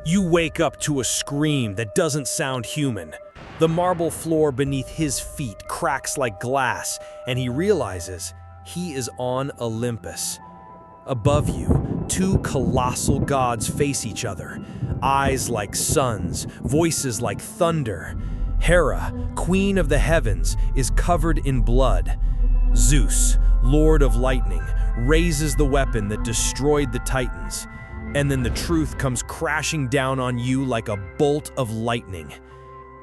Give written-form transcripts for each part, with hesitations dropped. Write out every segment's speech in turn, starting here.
You wake up to a scream that doesn't sound human. The marble floor beneath his feet cracks like glass, and he realizes he is on Olympus. Above you, two colossal gods face each other, eyes like suns, voices like thunder. Hera, queen of the heavens, is covered in blood. Zeus, lord of lightning, raises the weapon that destroyed the Titans. And then the truth comes crashing down on you like a bolt of lightning.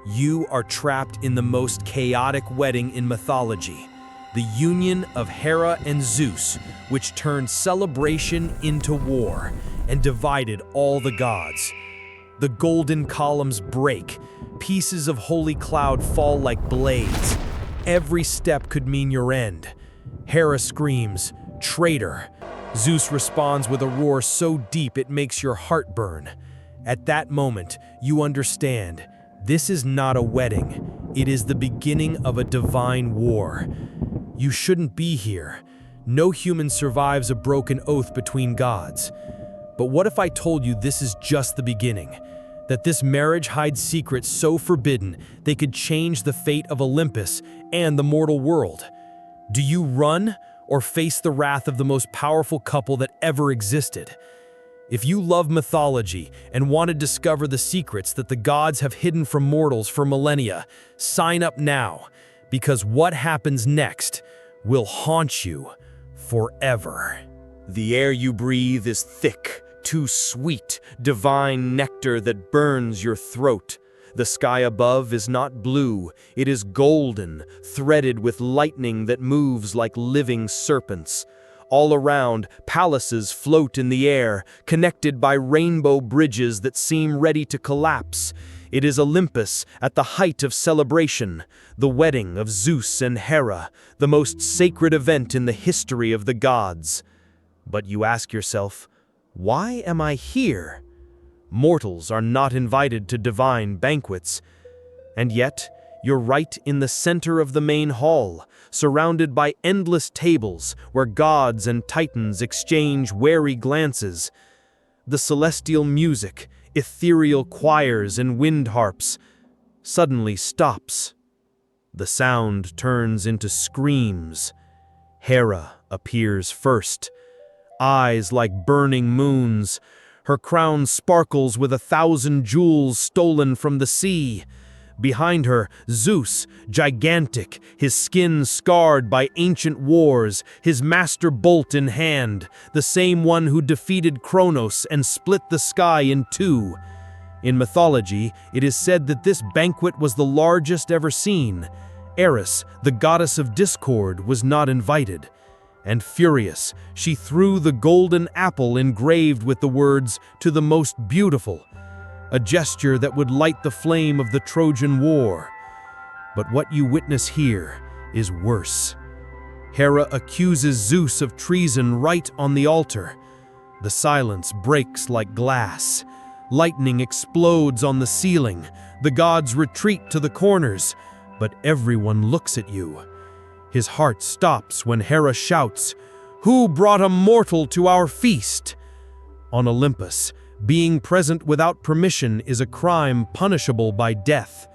You are trapped in the most chaotic wedding in mythology, the union of Hera and Zeus, which turned celebration into war and divided all the gods. The golden columns break, pieces of holy cloud fall like blades. Every step could mean your end. Hera screams, "Traitor!" Zeus responds with a roar so deep it makes your heart burn. At that moment, you understand, this is not a wedding. It is the beginning of a divine war. You shouldn't be here. No human survives a broken oath between gods. But what if I told you this is just the beginning? That this marriage hides secrets so forbidden they could change the fate of Olympus and the mortal world? Do you run or face the wrath of the most powerful couple that ever existed? If you love mythology and want to discover the secrets that the gods have hidden from mortals for millennia, sign up now, because what happens next will haunt you forever. The air you breathe is thick, too sweet, divine nectar that burns your throat. The sky above is not blue, it is golden, threaded with lightning that moves like living serpents. All around, palaces float in the air, connected by rainbow bridges that seem ready to collapse. It is Olympus at the height of celebration, the wedding of Zeus and Hera, the most sacred event in the history of the gods. But you ask yourself, why am I here? Mortals are not invited to divine banquets. And yet, you're right in the center of the main hall, surrounded by endless tables where gods and titans exchange wary glances. The celestial music, ethereal choirs and wind harps, suddenly stops. The sound turns into screams. Hera appears first, eyes like burning moons. Her crown sparkles with 1,000 jewels stolen from the sea. Behind her, Zeus, gigantic, his skin scarred by ancient wars, his master bolt in hand, the same one who defeated Kronos and split the sky in two. In mythology, it is said that this banquet was the largest ever seen. Eris, the goddess of discord, was not invited. And furious, she threw the golden apple engraved with the words, "To the most beautiful," a gesture that would light the flame of the Trojan War. But what you witness here is worse. Hera accuses Zeus of treason right on the altar. The silence breaks like glass. Lightning explodes on the ceiling. The gods retreat to the corners, but everyone looks at you. His heart stops when Hera shouts, "Who brought a mortal to our feast?" On Olympus, being present without permission is a crime punishable by death.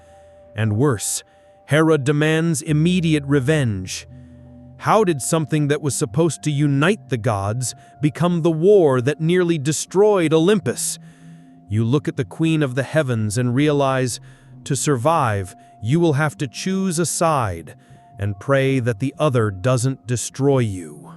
And worse, Hera demands immediate revenge. How did something that was supposed to unite the gods become the war that nearly destroyed Olympus? You look at the Queen of the Heavens and realize, to survive, you will have to choose a side and pray that the other doesn't destroy you.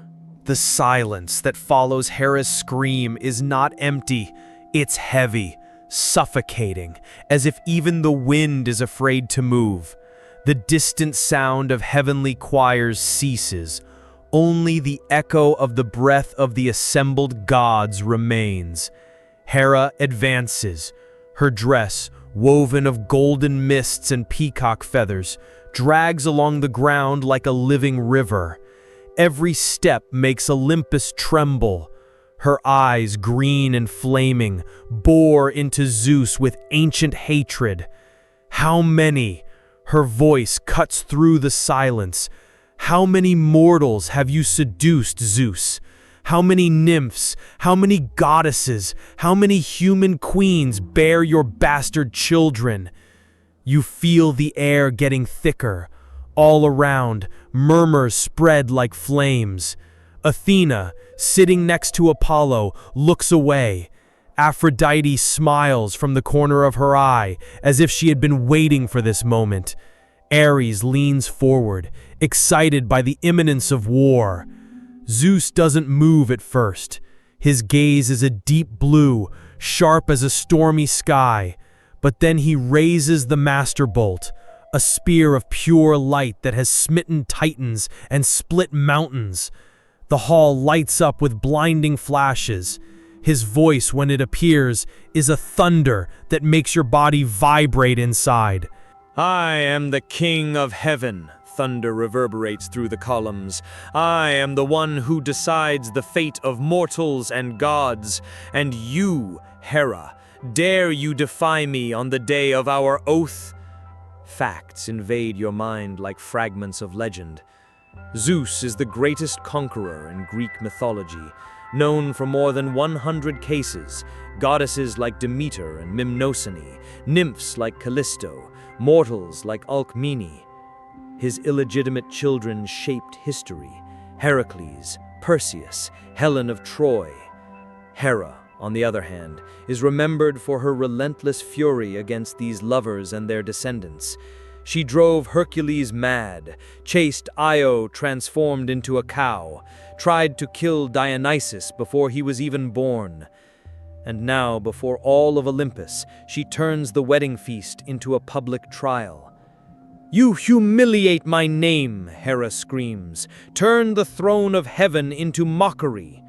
The silence that follows Hera's scream is not empty, it's heavy, suffocating, as if even the wind is afraid to move. The distant sound of heavenly choirs ceases. Only the echo of the breath of the assembled gods remains. Hera advances, her dress, woven of golden mists and peacock feathers, drags along the ground like a living river. Every step makes Olympus tremble. Her eyes, green and flaming, bore into Zeus with ancient hatred. How many? Her voice cuts through the silence. How many mortals have you seduced, Zeus? How many nymphs, how many goddesses, how many human queens bear your bastard children? You feel the air getting thicker. All around, murmurs spread like flames. Athena, sitting next to Apollo, looks away. Aphrodite smiles from the corner of her eye, as if she had been waiting for this moment. Ares leans forward, excited by the imminence of war. Zeus doesn't move at first. His gaze is a deep blue, sharp as a stormy sky. But then he raises the master bolt, a spear of pure light that has smitten titans and split mountains. The hall lights up with blinding flashes. His voice, when it appears, is a thunder that makes your body vibrate inside. I am the king of heaven, thunder reverberates through the columns. I am the one who decides the fate of mortals and gods. And you, Hera, dare you defy me on the day of our oath? Facts invade your mind like fragments of legend. Zeus is the greatest conqueror in Greek mythology, known for more than 100 cases, goddesses like Demeter and Mnemosyne, nymphs like Callisto, mortals like Alcmene. His illegitimate children shaped history: Heracles, Perseus, Helen of Troy. Hera, on the other hand, is remembered for her relentless fury against these lovers and their descendants. She drove Hercules mad, chased Io transformed into a cow, tried to kill Dionysus before he was even born. And now, before all of Olympus, she turns the wedding feast into a public trial. "You humiliate my name," Hera screams. "Turn the throne of heaven into mockery."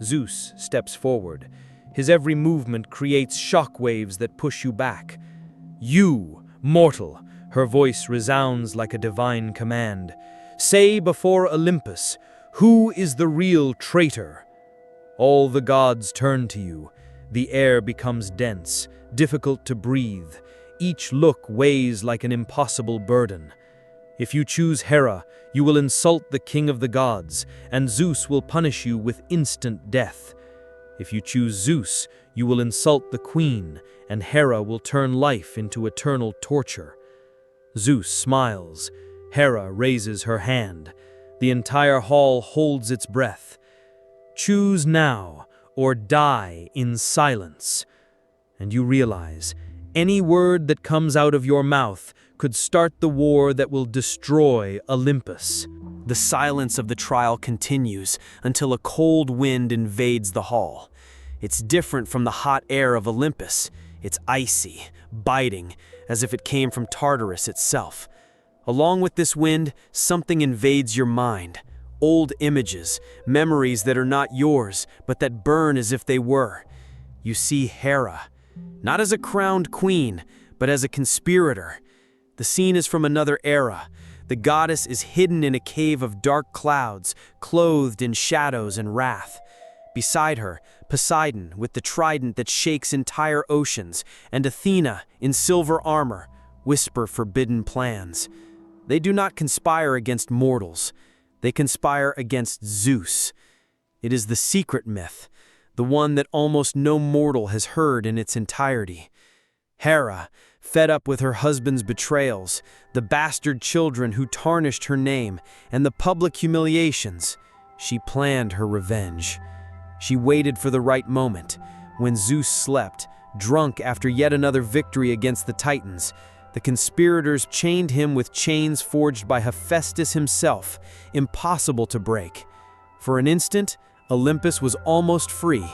Zeus steps forward. His every movement creates shockwaves that push you back. "You, mortal," her voice resounds like a divine command. "Say before Olympus, who is the real traitor?" All the gods turn to you. The air becomes dense, difficult to breathe. Each look weighs like an impossible burden. If you choose Hera, you will insult the king of the gods, and Zeus will punish you with instant death. If you choose Zeus, you will insult the queen, and Hera will turn life into eternal torture. Zeus smiles. Hera raises her hand. The entire hall holds its breath. Choose now, or die in silence. And you realize, any word that comes out of your mouth could start the war that will destroy Olympus. The silence of the trial continues until a cold wind invades the hall. It's different from the hot air of Olympus. It's icy, biting, as if it came from Tartarus itself. Along with this wind, something invades your mind. Old images, memories that are not yours, but that burn as if they were. You see Hera, not as a crowned queen, but as a conspirator. The scene is from another era. The goddess is hidden in a cave of dark clouds, clothed in shadows and wrath. Beside her, Poseidon with the trident that shakes entire oceans, and Athena in silver armor, whisper forbidden plans. They do not conspire against mortals. They conspire against Zeus. It is the secret myth, the one that almost no mortal has heard in its entirety. Hera, fed up with her husband's betrayals, the bastard children who tarnished her name, and the public humiliations, she planned her revenge. She waited for the right moment. When Zeus slept, drunk after yet another victory against the Titans, the conspirators chained him with chains forged by Hephaestus himself, impossible to break. For an instant, Olympus was almost free.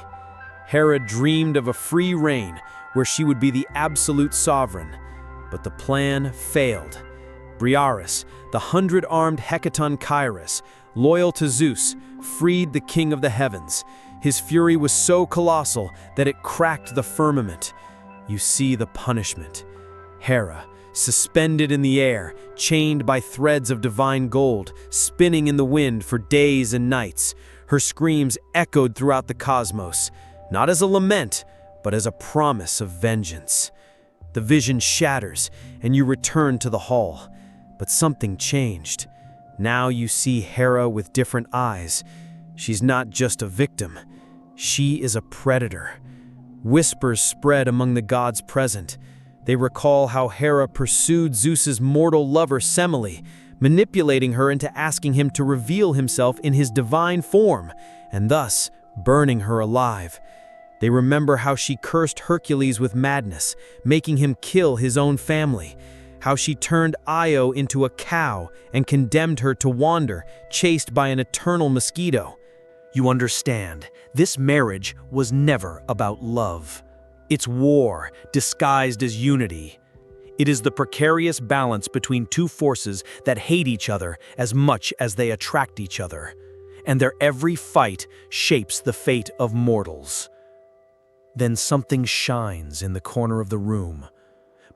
Hera dreamed of a free reign where she would be the absolute sovereign. But the plan failed. Briareus, the 100-armed hecaton Kairos, loyal to Zeus, freed the king of the heavens. His fury was so colossal that it cracked the firmament. You see the punishment. Hera, suspended in the air, chained by threads of divine gold, spinning in the wind for days and nights. Her screams echoed throughout the cosmos, not as a lament, but as a promise of vengeance. The vision shatters, and you return to the hall. But something changed. Now you see Hera with different eyes. She's not just a victim. She is a predator. Whispers spread among the gods present. They recall how Hera pursued Zeus's mortal lover Semele, manipulating her into asking him to reveal himself in his divine form, and thus burning her alive. They remember how she cursed Hercules with madness, making him kill his own family, how she turned Io into a cow and condemned her to wander, chased by an eternal mosquito. You understand, this marriage was never about love. It's war, disguised as unity. It is the precarious balance between two forces that hate each other as much as they attract each other, and their every fight shapes the fate of mortals. Then something shines in the corner of the room.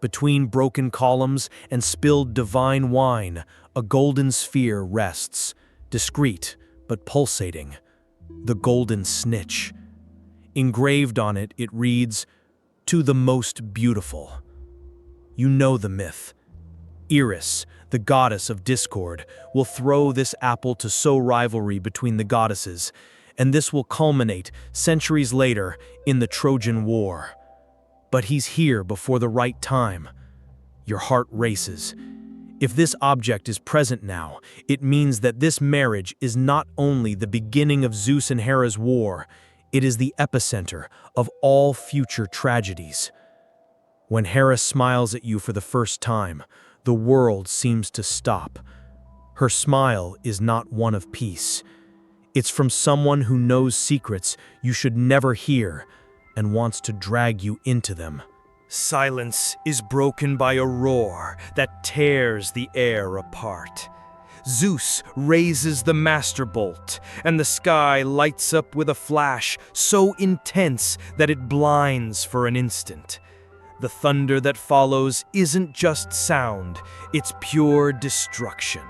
Between broken columns and spilled divine wine, a golden sphere rests, discreet but pulsating. The golden snitch. Engraved on it, it reads, "To the most beautiful." You know the myth. Eris, the goddess of discord, will throw this apple to sow rivalry between the goddesses, and this will culminate, centuries later, in the Trojan War. But he's here before the right time. Your heart races. If this object is present now, it means that this marriage is not only the beginning of Zeus and Hera's war, it is the epicenter of all future tragedies. When Hera smiles at you for the first time, the world seems to stop. Her smile is not one of peace. It's from someone who knows secrets you should never hear and wants to drag you into them. Silence is broken by a roar that tears the air apart. Zeus raises the master bolt, and the sky lights up with a flash so intense that it blinds for an instant. The thunder that follows isn't just sound, it's pure destruction.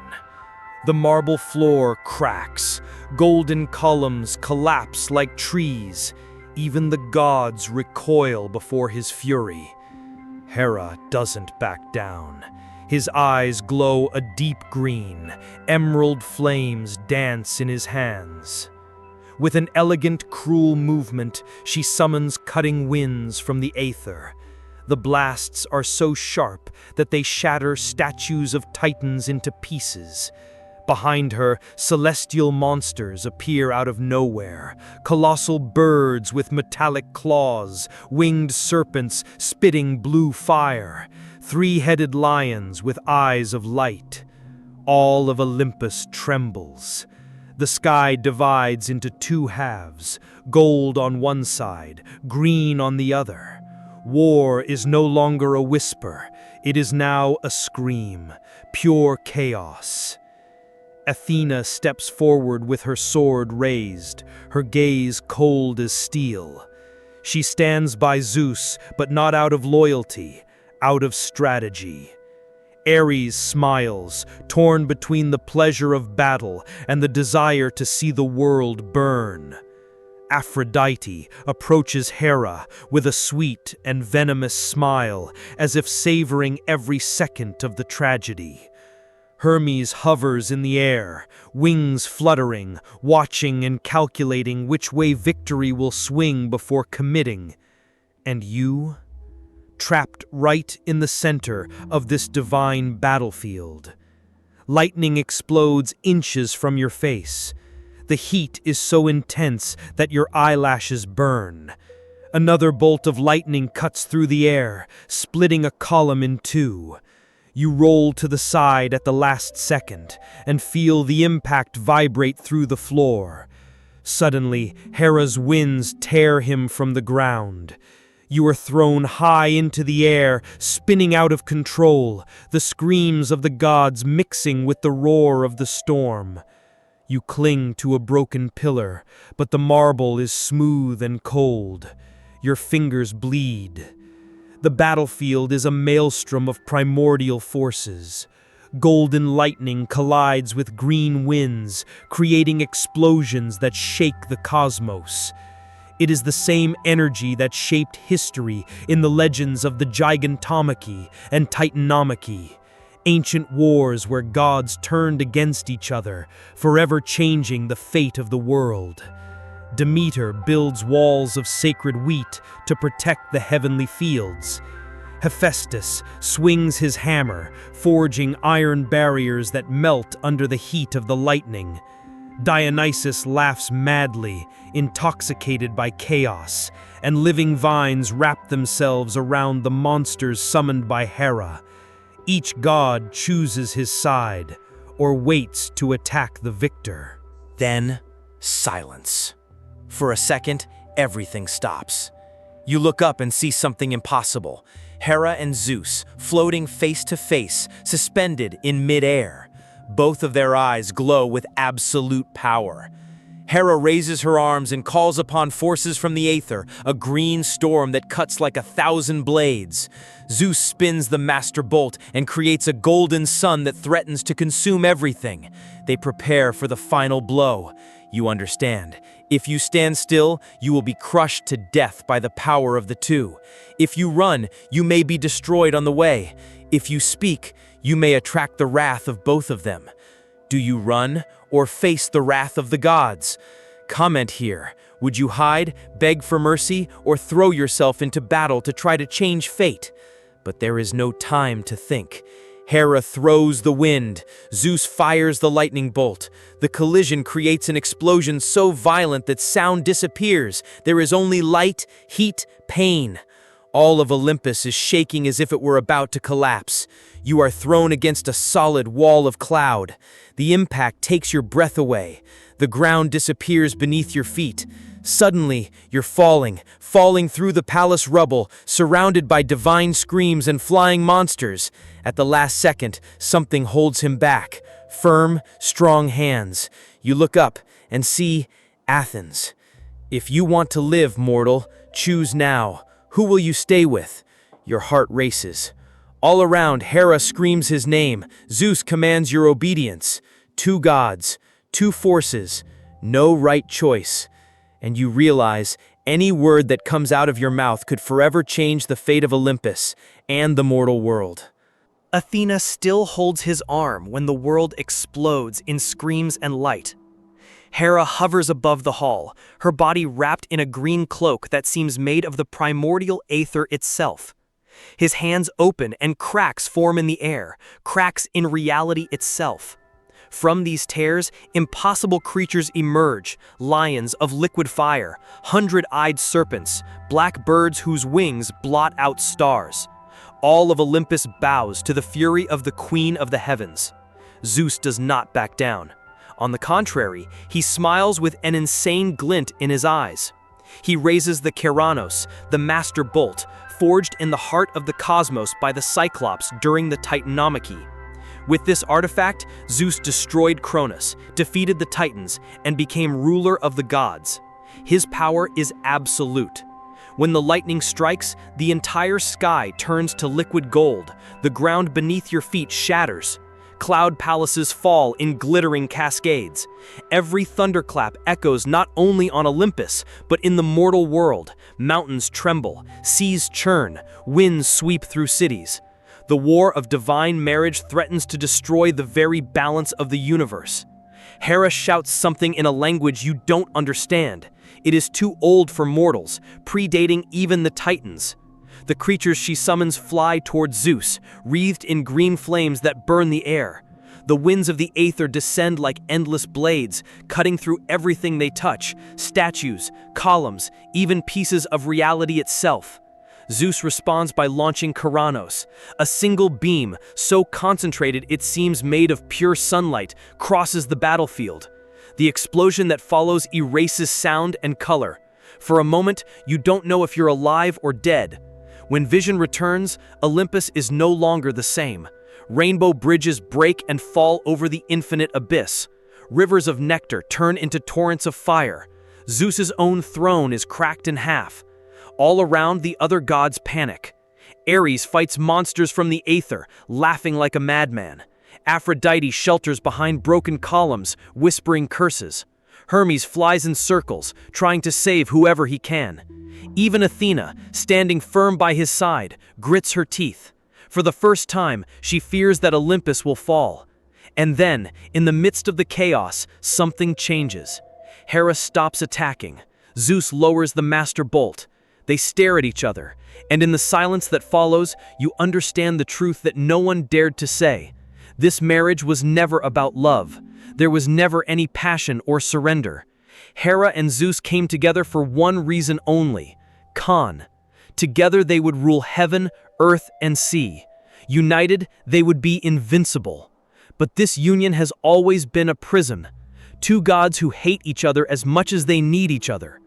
The marble floor cracks, golden columns collapse like trees. Even the gods recoil before his fury. Hera doesn't back down. His eyes glow a deep green. Emerald flames dance in his hands. With an elegant, cruel movement, she summons cutting winds from the aether. The blasts are so sharp that they shatter statues of titans into pieces. Behind her, celestial monsters appear out of nowhere. Colossal birds with metallic claws, winged serpents spitting blue fire, three-headed lions with eyes of light. All of Olympus trembles. The sky divides into two halves, gold on one side, green on the other. War is no longer a whisper, it is now a scream, pure chaos. Athena steps forward with her sword raised, her gaze cold as steel. She stands by Zeus, but not out of loyalty, out of strategy. Ares smiles, torn between the pleasure of battle and the desire to see the world burn. Aphrodite approaches Hera with a sweet and venomous smile, as if savoring every second of the tragedy. Hermes hovers in the air, wings fluttering, watching and calculating which way victory will swing before committing. And you? Trapped right in the center of this divine battlefield. Lightning explodes inches from your face. The heat is so intense that your eyelashes burn. Another bolt of lightning cuts through the air, splitting a column in two. You roll to the side at the last second and feel the impact vibrate through the floor. Suddenly, Hera's winds tear him from the ground. You are thrown high into the air, spinning out of control, the screams of the gods mixing with the roar of the storm. You cling to a broken pillar, but the marble is smooth and cold. Your fingers bleed. The battlefield is a maelstrom of primordial forces. Golden lightning collides with green winds, creating explosions that shake the cosmos. It is the same energy that shaped history in the legends of the Gigantomachy and Titanomachy. Ancient wars where gods turned against each other, forever changing the fate of the world. Demeter builds walls of sacred wheat to protect the heavenly fields. Hephaestus swings his hammer, forging iron barriers that melt under the heat of the lightning. Dionysus laughs madly, intoxicated by chaos, and living vines wrap themselves around the monsters summoned by Hera. Each god chooses his side, or waits to attack the victor. Then, silence. For a second, everything stops. You look up and see something impossible. Hera and Zeus, floating face to face, suspended in midair. Both of their eyes glow with absolute power. Hera raises her arms and calls upon forces from the aether, a green storm that cuts like 1,000 blades. Zeus spins the master bolt and creates a golden sun that threatens to consume everything. They prepare for the final blow. You understand. If you stand still, you will be crushed to death by the power of the two. If you run, you may be destroyed on the way. If you speak, you may attract the wrath of both of them. Do you run or face the wrath of the gods? Comment here. Would you hide, beg for mercy, or throw yourself into battle to try to change fate? But there is no time to think. Hera throws the wind. Zeus fires the lightning bolt. The collision creates an explosion so violent that sound disappears. There is only light, heat, pain. All of Olympus is shaking as if it were about to collapse. You are thrown against a solid wall of cloud. The impact takes your breath away. The ground disappears beneath your feet. Suddenly, you're falling through the palace rubble, surrounded by divine screams and flying monsters. At the last second, something holds him back. Firm, strong hands. You look up and see Athens. If you want to live, mortal, choose now. Who will you stay with? Your heart races. All around, Hera screams his name. Zeus commands your obedience. Two gods, two forces, no right choice. And you realize any word that comes out of your mouth could forever change the fate of Olympus and the mortal world. Athena still holds his arm when the world explodes in screams and light. Hera hovers above the hall, her body wrapped in a green cloak that seems made of the primordial aether itself. His hands open and cracks form in the air, cracks in reality itself. From these tears, impossible creatures emerge, lions of liquid fire, 100-eyed serpents, black birds whose wings blot out stars. All of Olympus bows to the fury of the Queen of the Heavens. Zeus does not back down. On the contrary, he smiles with an insane glint in his eyes. He raises the Keranos, the master bolt, forged in the heart of the cosmos by the Cyclops during the Titanomachy. With this artifact, Zeus destroyed Cronus, defeated the Titans, and became ruler of the gods. His power is absolute. When the lightning strikes, the entire sky turns to liquid gold. The ground beneath your feet shatters. Cloud palaces fall in glittering cascades. Every thunderclap echoes not only on Olympus, but in the mortal world. Mountains tremble, seas churn, winds sweep through cities. The war of divine marriage threatens to destroy the very balance of the universe. Hera shouts something in a language you don't understand. It is too old for mortals, predating even the Titans. The creatures she summons fly towards Zeus, wreathed in green flames that burn the air. The winds of the aether descend like endless blades, cutting through everything they touch, statues, columns, even pieces of reality itself. Zeus responds by launching Keranos. A single beam, so concentrated it seems made of pure sunlight, crosses the battlefield. The explosion that follows erases sound and color. For a moment, you don't know if you're alive or dead. When vision returns, Olympus is no longer the same. Rainbow bridges break and fall over the infinite abyss. Rivers of nectar turn into torrents of fire. Zeus's own throne is cracked in half. All around, the other gods panic. Ares fights monsters from the aether, laughing like a madman. Aphrodite shelters behind broken columns, whispering curses. Hermes flies in circles, trying to save whoever he can. Even Athena, standing firm by his side, grits her teeth. For the first time, she fears that Olympus will fall. And then, in the midst of the chaos, something changes. Hera stops attacking. Zeus lowers the master bolt. They stare at each other, and in the silence that follows, you understand the truth that no one dared to say. This marriage was never about love. There was never any passion or surrender. Hera and Zeus came together for one reason only: Khan. Together they would rule heaven, earth, and sea. United, they would be invincible. But this union has always been a prison. Two gods who hate each other as much as they need each other.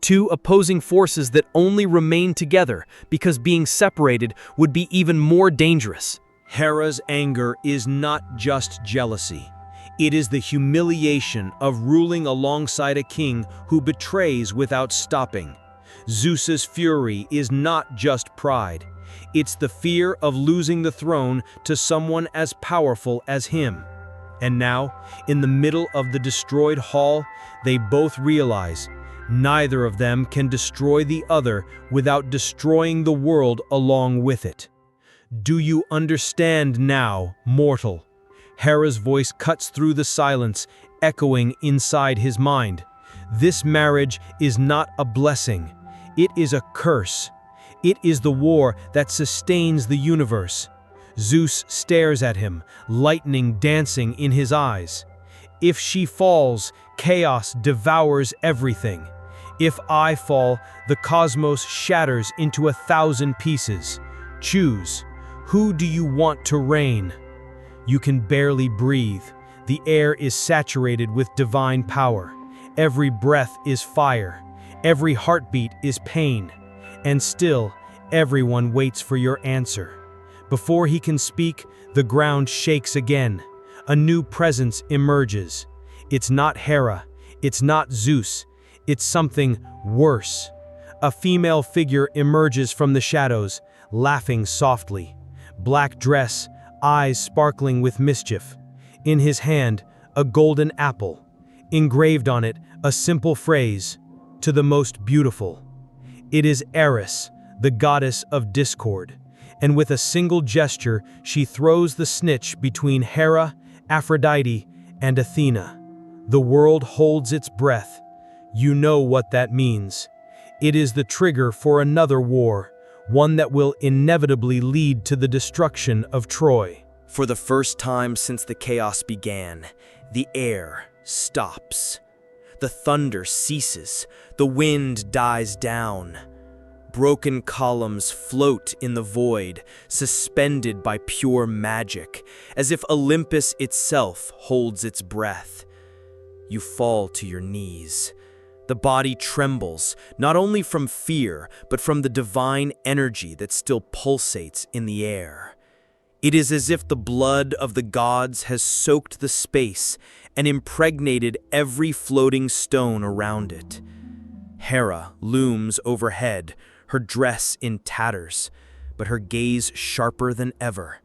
Two opposing forces that only remain together because being separated would be even more dangerous. Hera's anger is not just jealousy. It is the humiliation of ruling alongside a king who betrays without stopping. Zeus's fury is not just pride. It's the fear of losing the throne to someone as powerful as him. And now, in the middle of the destroyed hall, they both realize neither of them can destroy the other without destroying the world along with it. Do you understand now, mortal? Hera's voice cuts through the silence, echoing inside his mind. This marriage is not a blessing. It is a curse. It is the war that sustains the universe. Zeus stares at him, lightning dancing in his eyes. If she falls, chaos devours everything. If I fall, the cosmos shatters into 1,000 pieces. Choose. Who do you want to reign? You can barely breathe. The air is saturated with divine power. Every breath is fire. Every heartbeat is pain. And still, everyone waits for your answer. Before he can speak, the ground shakes again. A new presence emerges. It's not Hera. It's not Zeus. It's something worse. A female figure emerges from the shadows, laughing softly. Black dress, eyes sparkling with mischief. In his hand, a golden apple. Engraved on it, a simple phrase, "To the most beautiful." It is Eris, the goddess of discord. And with a single gesture, she throws the snitch between Hera, Aphrodite, and Athena. The world holds its breath. You know what that means. It is the trigger for another war, one that will inevitably lead to the destruction of Troy. For the first time since the chaos began, the air stops. The thunder ceases. The wind dies down. Broken columns float in the void, suspended by pure magic, as if Olympus itself holds its breath. You fall to your knees. The body trembles, not only from fear, but from the divine energy that still pulsates in the air. It is as if the blood of the gods has soaked the space and impregnated every floating stone around it. Hera looms overhead, her dress in tatters, but her gaze sharper than ever.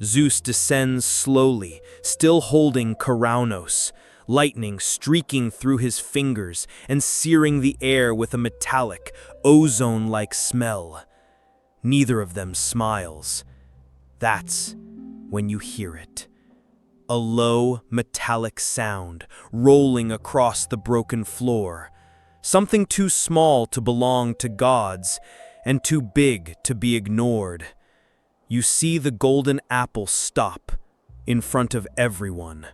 Zeus descends slowly, still holding Kourounos, lightning streaking through his fingers and searing the air with a metallic, ozone-like smell. Neither of them smiles. That's when you hear it. A low, metallic sound rolling across the broken floor. Something too small to belong to gods and too big to be ignored. You see the golden apple stop in front of everyone.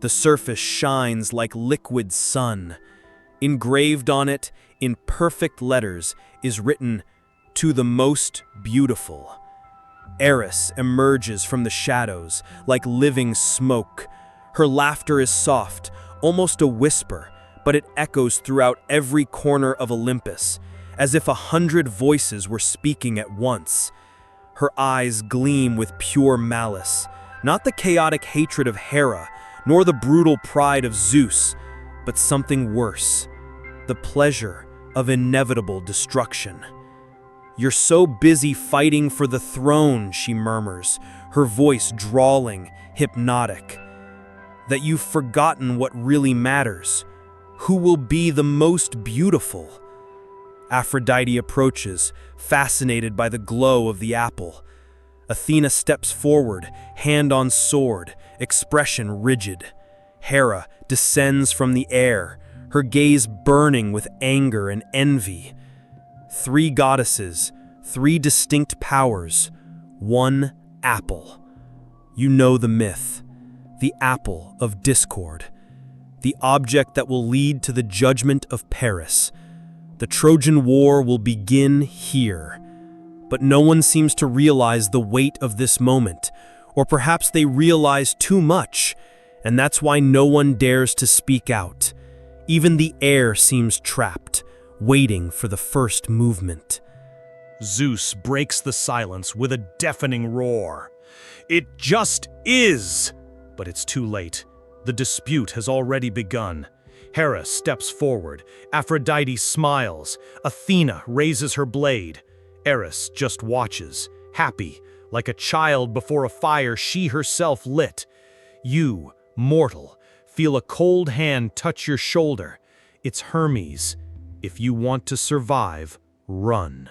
The surface shines like liquid sun. Engraved on it, in perfect letters, is written, "To the most beautiful." Eris emerges from the shadows like living smoke. Her laughter is soft, almost a whisper, but it echoes throughout every corner of Olympus, as if 100 voices were speaking at once. Her eyes gleam with pure malice, not the chaotic hatred of Hera, nor the brutal pride of Zeus, but something worse, the pleasure of inevitable destruction. "You're so busy fighting for the throne," she murmurs, her voice drawling, hypnotic, "that you've forgotten what really matters. Who will be the most beautiful?" Aphrodite approaches, fascinated by the glow of the apple. Athena steps forward, hand on sword, expression rigid. Hera descends from the air, her gaze burning with anger and envy. Three goddesses, three distinct powers, one apple. You know the myth, the apple of discord, the object that will lead to the judgment of Paris. The Trojan War will begin here. But no one seems to realize the weight of this moment, or perhaps they realize too much, and that's why no one dares to speak out. Even the air seems trapped, waiting for the first movement. Zeus breaks the silence with a deafening roar. It just is! But it's too late. The dispute has already begun. Hera steps forward. Aphrodite smiles. Athena raises her blade. Eris just watches, happy, like a child before a fire she herself lit. You, mortal, feel a cold hand touch your shoulder. It's Hermes. If you want to survive, run.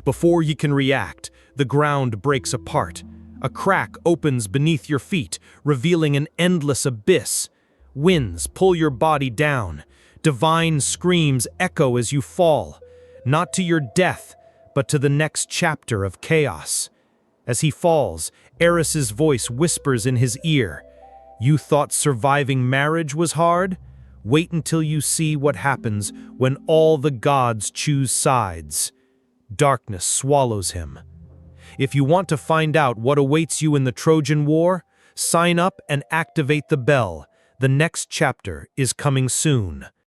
Before you can react, the ground breaks apart. A crack opens beneath your feet, revealing an endless abyss. Winds pull your body down. Divine screams echo as you fall, not to your death, but to the next chapter of chaos. As he falls, Eris's voice whispers in his ear, "You thought surviving marriage was hard? Wait until you see what happens when all the gods choose sides." Darkness swallows him. If you want to find out what awaits you in the Trojan War, sign up and activate the bell. The next chapter is coming soon.